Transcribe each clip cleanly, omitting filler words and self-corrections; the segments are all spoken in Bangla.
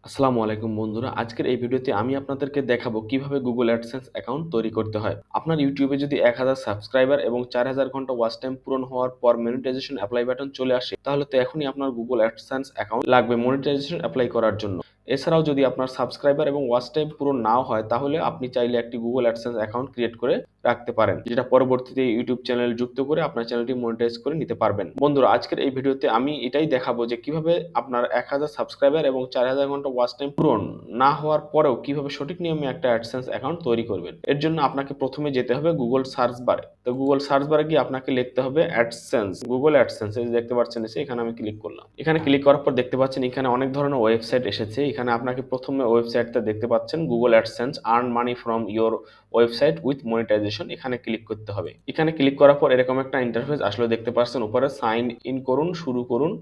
আসসালামু আলাইকুম বন্ধুরা। আজকের এই ভিডিওতে আমি আপনাদেরকে দেখাবো কিভাবে Google AdSense অ্যাকাউন্ট তৈরি করতে হয়। আপনার YouTube এ যদি ১,০০০ সাবস্ক্রাইবার এবং ৪,০০০ ঘন্টা ওয়াচ টাইম পূরণ হওয়ার পর মনিটাইজেশন এপ্লাই বাটন চলে আসে, তাহলে তো এখনই আপনার Google AdSense অ্যাকাউন্ট লাগবে মনিটাইজেশন এপ্লাই করার জন্য। এছাড়াও যদি আপনার সাবস্ক্রাইবার এবং ওয়াচ টাইম পূরণ নাও হয়, তাহলে আপনি চাইলে একটি Google AdSense অ্যাকাউন্ট ক্রিয়েট করে রাখতে পারেন, যেটা পরবর্তীতে YouTube চ্যানেল যুক্ত করে আপনার চ্যানেলটি মনিটাইজ করে নিতে পারবেন। বন্ধুরা, আজকের এই ভিডিওতে আমি এটাই দেখাবো যে কিভাবে আপনার ১,০০০ সাবস্ক্রাইবার এবং ৪,০০০ ঘন্টা ওয়াচ টাইম পূরণ না হওয়ার পরেও কিভাবে সঠিক নিয়মে একটা অ্যাডসেন্স অ্যাকাউন্ট তৈরি করবেন। এর জন্য আপনাকে প্রথমে যেতে হবে গুগল সার্চ বারে। তো গুগল সার্চ বারে গিয়ে আপনাকে লিখতে হবে অ্যাডসেন্স, গুগল অ্যাডসেন্স। এই যে দেখতে পাচ্ছেন, এখানে আমি ক্লিক করলাম। এখানে ক্লিক করার পর দেখতে পাচ্ছেন এখানে অনেক ধরনের ওয়েবসাইট এসেছে। এখানে আপনাকে প্রথমে ওয়েবসাইটটা দেখতে পাচ্ছেন, Google AdSense earn money from your website with monetisation. এখানে ক্লিক করতে হবে। এখানে ক্লিক করার পর এরকম একটা ইন্টারফেস আসলে দেখতে পাচ্ছেন, উপরে সাইন ইন করুন, শুরু করুন,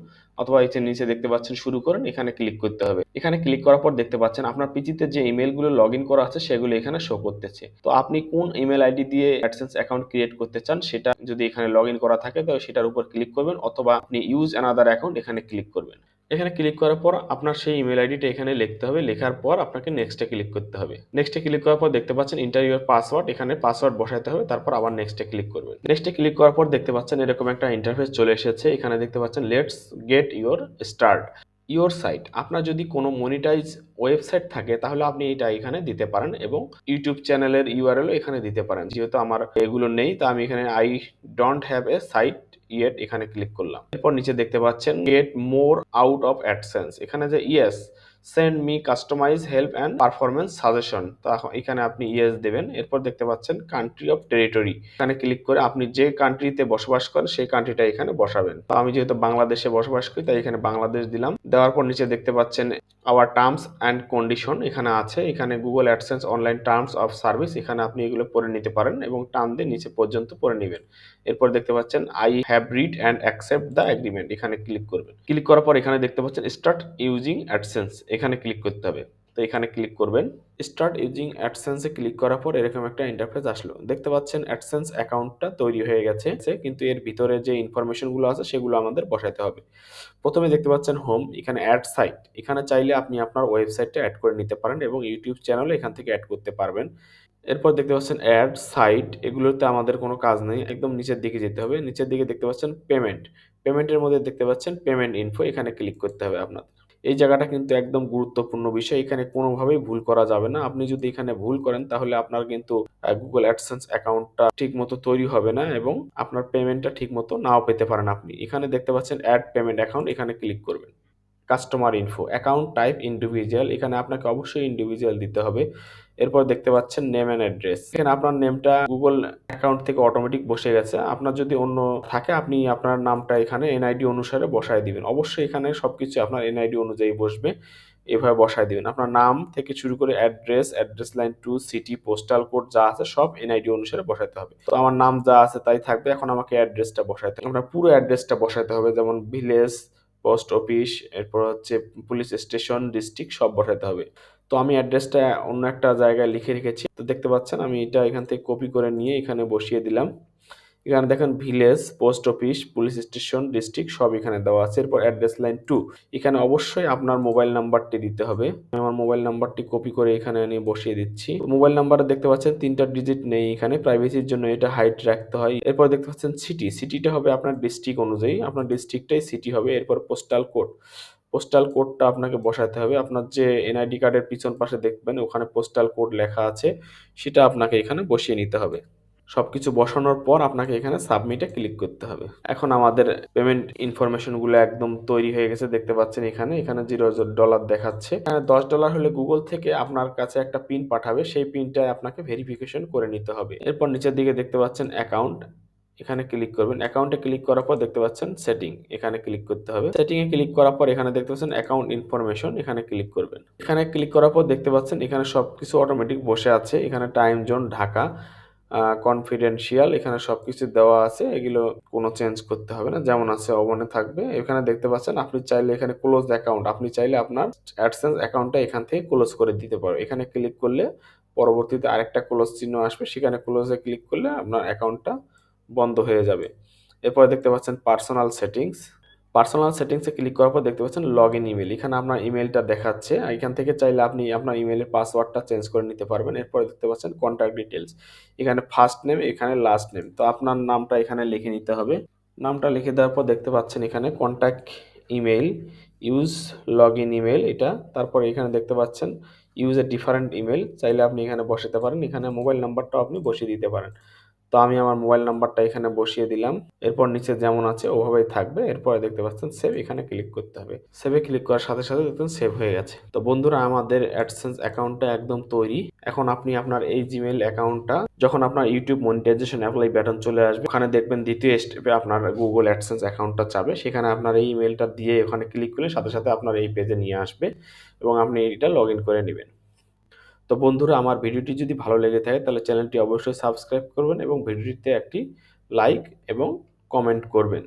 অথবা এই যে নিচে দেখতে পাচ্ছেন শুরু করুন, এখানে ক্লিক করতে হবে। এখানে ক্লিক করার পর দেখতে পাচ্ছেন আপনার পিসিতে যে ইমেলগুলো লগ ইন করা আছে সেগুলো এখানে শো করতেছে। তো আপনি কোন ইমেল আইডি দিয়ে অ্যাডসেন্স অ্যাকাউন্ট ক্রিয়েট করতে চান, সেটা যদি এখানে লগ ইন করা থাকে তো সেটার উপর ক্লিক করবেন, অথবা আপনি ইউজ অ্যানাদার অ্যাকাউন্ট এখানে ক্লিক করবেন। এখানে ক্লিক করার পর আপনার সেই ইমেল আইডিটা এখানে লিখতে হবে। লেখার পর আপনাকে নেক্সটে ক্লিক করতে হবে। নেক্সটে ক্লিক করার পর দেখতে পাচ্ছেন এন্টার ইউর পাসওয়ার্ড, এখানে পাসওয়ার্ড বসাতে হবে। তারপর আবার নেক্সটে ক্লিক করবেন। নেক্সটে ক্লিক করার পর দেখতে পাচ্ছেন এরকম একটা ইন্টারফেস চলে এসেছে। এখানে দেখতে পাচ্ছেন let's get your start your site. আপনার যদি কোনো মনিটাইজ ওয়েবসাইট থাকে তাহলে আপনি এটা এখানে দিতে পারেন, এবং ইউটিউব চ্যানেলের ইউআরএলও এখানে দিতে পারেন। যেহেতু আমার এগুলো নেই, তা আমি এখানে I don't have a site yet এখানে ক্লিক করলাম। এরপর নিচে দেখতে পাচ্ছেন get more out of AdSense, এখানে যে yes send me customise help and performance suggestion, তা এখানে আপনি ইয়েস দেবেন। এরপর দেখতে পাচ্ছেন কান্ট্রি অফ টেরিটরি, এখানে ক্লিক করে আপনি যে কান্ট্রিতে বসবাস করেন সেই কান্ট্রিটা এখানে বসাবেন। তো আমি যেহেতু বাংলাদেশে বসবাস করি তাই এখানে বাংলাদেশ দিলাম। দেওয়ার পর নিচে দেখতে পাচ্ছেন আওয়ার টার্মস অ্যান্ড কন্ডিশন এখানে আছে। এখানে Google AdSense online terms of service, এখানে আপনি এগুলো পড়ে নিতে পারেন এবং টার্ম দিয়ে নিচে পর্যন্ত পড়ে নেবেন। এরপর দেখতে পাচ্ছেন I have read and accept the agreement, এখানে ক্লিক করবেন। ক্লিক করার পর এখানে দেখতে পাচ্ছেন স্টার্ট ইউজিং অ্যাডসেন্স, এখানে ক্লিক করতে হবে। তো এখানে ক্লিক করবেন। স্টার্ট ইউজিং অ্যাডসেন্সে ক্লিক করার পর এরকম একটা ইন্টারফেস আসলো। দেখতে পাচ্ছেন অ্যাডসেন্স অ্যাকাউন্টটা তৈরি হয়ে গেছে, কিন্তু এর ভিতরে যে ইনফরমেশনগুলো আছে সেগুলো আমাদের বসাতে হবে। প্রথমে দেখতে পাচ্ছেন হোম, এখানে অ্যাড সাইট, এখানে চাইলে আপনি আপনার ওয়েবসাইটটা অ্যাড করে নিতে পারেন এবং ইউটিউব চ্যানেলও এখান থেকে অ্যাড করতে পারবেন। এরপর দেখতে পাচ্ছেন অ্যাড সাইট, এগুলোতে আমাদের কোনো কাজ নেই, একদম নিচের দিকে যেতে হবে। নিচের দিকে দেখতে পাচ্ছেন পেমেন্ট, পেমেন্টের মধ্যে দেখতে পাচ্ছেন পেমেন্ট ইনফো, এখানে ক্লিক করতে হবে আপনাদের। এই জায়গাটা কিন্তু একদম গুরুত্বপূর্ণ বিষয়, এখানে কোনোভাবেই ভুল করা যাবে না। আপনি যদি এখানে ভুল করেন তাহলে আপনার কিন্তু গুগল অ্যাডসেন্স অ্যাকাউন্টটা ঠিকমতো তৈরি হবে না এবং আপনার পেমেন্টটা ঠিকমতো নাও পেতে পারেন আপনি। এখানে দেখতে পাচ্ছেন অ্যাড পেমেন্ট অ্যাকাউন্ট, এখানে ক্লিক করবেন। Customer info, account type individual, এখানে আপনাকে অবশ্যই ইন্ডিভিজুয়াল দিতে হবে। এরপর দেখতে পাচ্ছেন নেম অ্যান্ড অ্যাড্রেস, এখানে আপনার নেমটা গুগল অ্যাকাউন্ট থেকে অটোমেটিক বসে গেছে। আপনার যদি অন্য থাকে আপনি আপনার নামটা এখানে এনআইডি অনুসারে বসায় দিবেন। অবশ্যই এখানে সবকিছু আপনার এনআইডি অনুযায়ী বসবে, এভাবে বসায় দিবেন। আপনার নাম থেকে শুরু করে address, address line two city, postal code যা আছে সব এনআইডি অনুসারে বসাতে হবে। তো আমার নাম যা আছে তাই থাকবে। এখন আমাকে অ্যাড্রেসটা বসাতে হবে, আপনার পুরো অ্যাড্রেসটা বসাতে হবে, যেমন ভিলেজ, পোস্ট অফিস, এরপর হচ্ছে পুলিশ স্টেশন, ডিস্ট্রিক্ট সব বসাতে হবে। তো আমি অ্যাড্রেসটা অন্য একটা জায়গায় লিখে রেখেছি। তো দেখতে পাচ্ছেন আমি এটা এখান থেকে কপি করে নিয়ে এখানে বসিয়ে দিলাম। এখানে দেখেন village, post office, police station, district সব এখানে দেওয়া আছে। এরপর অ্যাড্রেস লাইন 2, এখানে অবশ্যই আপনার মোবাইল নাম্বারটি দিতে হবে। আমি আমার মোবাইল নাম্বারটি কপি করে এখানে এনে বসিয়ে দিচ্ছি। মোবাইল নাম্বারে দেখতে পাচ্ছেন 3টা ডিজিট নেই, এখানে প্রাইভেসির জন্য এটা হাইড রাখতে হয়। এরপর দেখতে পাচ্ছেন সিটি, সিটিটা হবে আপনার ডিস্ট্রিক্ট অনুযায়ী, আপনার ডিস্ট্রিক্টটাই সিটি হবে। এরপর পোস্টাল কোড, পোস্টাল কোডটা আপনাকে বসাতে হবে। আপনার যে এনআইডি কার্ডের পিছন পাশে দেখবেন ওখানে পোস্টাল কোড লেখা আছে, সেটা আপনাকে এখানে বসিয়ে নিতে হবে। সবকিছু বসানোর পর আপনাকে এখানে সাবমিটে ক্লিক করতে হবে। এখন আমাদের পেমেন্ট ইনফরমেশনগুলো একদম তৈরি হয়ে গেছে, দেখতে পাচ্ছেন এখানে $0 দেখাচ্ছে। এখানে $10 হলে গুগল থেকে আপনার কাছে একটা পিন পাঠাবে, সেই পিনটা আপনাকে ভেরিফিকেশন করে নিতে হবে। এরপর নিচের দিকে দেখতে পাচ্ছেন অ্যাকাউন্ট, এখানে ক্লিক করবেন। অ্যাকাউন্টে ক্লিক করার পর দেখতে পাচ্ছেন সেটিং, এখানে ক্লিক করতে হবে। সেটিং এ ক্লিক করার পর এখানে দেখতে পাচ্ছেন অ্যাকাউন্ট ইনফরমেশন, এখানে ক্লিক করবেন। এখানে ক্লিক করার পর দেখতে পাচ্ছেন এখানে সবকিছু অটোমেটিক বসে আছে। এখানে টাইম জোন ঢাকা, কনফিডেন্সিয়াল, এখানে সবকিছু দেওয়া আছে, এগুলো কোনো চেঞ্জ করতে হবে না, যেমন আছে অমনে থাকবে। এখানে দেখতে পাচ্ছেন আপনি চাইলে এখানে ক্লোজ অ্যাকাউন্ট, আপনি চাইলে আপনার অ্যাডসেন্স অ্যাকাউন্টটা এখান থেকে ক্লোজ করে দিতে পারো। এখানে ক্লিক করলে পরবর্তীতে আরেকটা ক্লোজ চিহ্ন আসবে, সেখানে ক্লোজে ক্লিক করলে আপনার অ্যাকাউন্টটা বন্ধ হয়ে যাবে। এরপরে দেখতে পাচ্ছেন পার্সোনাল সেটিংস, পার্সোনাল সেটিংসে ক্লিক করার পর দেখতে পাচ্ছেন লগইন ইমেইল। এখানে আপনার ইমেইলটা দেখাচ্ছে। এখান থেকে চাইলে আপনি আপনার ইমেইলের পাসওয়ার্ডটা চেঞ্জ করে নিতে পারবেন। এরপরে দেখতে পাচ্ছেন কন্ট্যাক্ট ডিটেইলস। এখানে ফার্স্ট নেম, এখানে লাস্ট নেম। তো আপনার নামটা এখানে লিখে নিতে হবে। নামটা লিখে দেওয়ার পর দেখতে পাচ্ছেন এখানে contact email, use login email এটা। তারপরে এখানে দেখতে পাচ্ছেন ইউজ এ ডিফারেন্ট ইমেইল। চাইলে আপনি এখানে বসাতে পারেন। এখানে মোবাইল নাম্বারটাও আপনি বসিয়ে দিতে পারেন। তো আমি আমার মোবাইল নাম্বারটা এখানে বসিয়ে দিলাম। এরপর নিচে যেমন আছে ওভাবেই থাকবে। এরপরে দেখতে পাচ্ছেন সেভ, এখানে ক্লিক করতে হবে। সেভে ক্লিক করার সাথে সাথে দেখবেন সেভ হয়ে গেছে। তো বন্ধুরা, আমাদের অ্যাডসেন্স অ্যাকাউন্টটা একদম তৈরি। এখন আপনি আপনার এই জিমেইল অ্যাকাউন্টটা যখন আপনার ইউটিউব মনিটাইজেশন অ্যাপ্লাই বাটন চলে আসবে, ওখানে দেখবেন দ্বিতীয় স্টেপে আপনার গুগল অ্যাডসেন্স অ্যাকাউন্টটা চাবে। সেখানে আপনার এই ইমেইলটা দিয়ে ওখানে ক্লিক করলে সাথে সাথে আপনার এই পেজে নিয়ে আসবে এবং আপনি এটা লগ ইন করে নেবেন। তো বন্ধুরা, আমার ভিডিওটি যদি ভালো লেগে থাকে তাহলে চ্যানেলটি অবশ্যই সাবস্ক্রাইব করবেন এবং ভিডিওটিতে একটি লাইক এবং কমেন্ট করবেন।